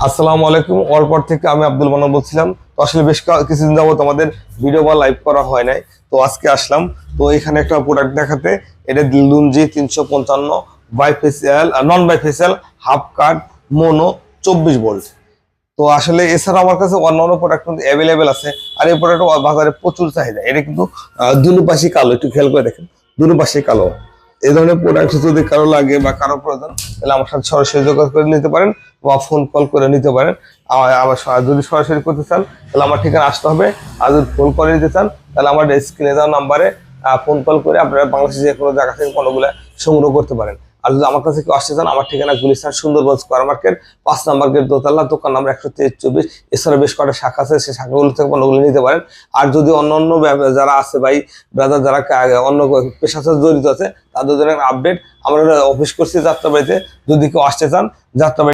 আসসালামু আলাইকুম। অল্পর থেকে আমি আব্দুল মান্নান বলছিলাম। তো আসলে বেশ কিছুদিন যাবত আমাদের ভিডিও বা লাইভ করা হয় নাই, তো আজকে আসলাম। তো এখানে একটা প্রোডাক্ট দেখাতে, এটা Longi 355 bifacial non bifacial half cut mono 24 volt. তো আসলে এছাড়া আমার কাছে অন্যান্য প্রোডাক্ট কিন্তু অ্যাভেলেবেল আছে। আর এই প্রোডাক্ট বাজারে প্রচুর চাহিদা। এটা কিন্তু দুনো পাশে কালো, একটু খেয়াল করে দেখেন, দুনো পাশে কালো। এই ধরনের প্রোডাক্ট যদি কারো লাগে বা কারো প্রয়োজন, তাহলে আমার সাথে সরাসরি যোগাযোগ করে নিতে পারেন বা ফোন কল করে নিতে পারেন। আমার যদি সরাসরি করতে চান তাহলে আমার ঠিকানা আসতে হবে। আর যদি ফোন করে নিতে চান তাহলে আমার স্ক্রিনে দেওয়া নাম্বারে ফোন কল করে আপনারা বাংলাদেশের যে কোনো জায়গা থেকে পণ্যগুলো সংগ্রহ করতে পারেন। আর যদি আমার কাছে কেউ আসতে চান, আমার ঠিকানা গুলিস্তান সুন্দরবন স্কয়ার মার্কেট 5 নম্বর গেট, দোতলা, দোকান নাম্বার 123-24। এছাড়া বেশ কয়েকটা শাখা আছে, সেই শাখাগুলো থেকে পণ্যগুলো নিতে পারেন। আর যদি অন্য অন্য যারা আছে ভাই ব্রাদার, যারা অন্য পেশার সাথে জড়িত আছে, তাদের জন্য আপডেট, আমরা অফিস করছি যাত্রাবাড়িতে। যদি কেউ আসতে চান, যাত্রাবাড়ি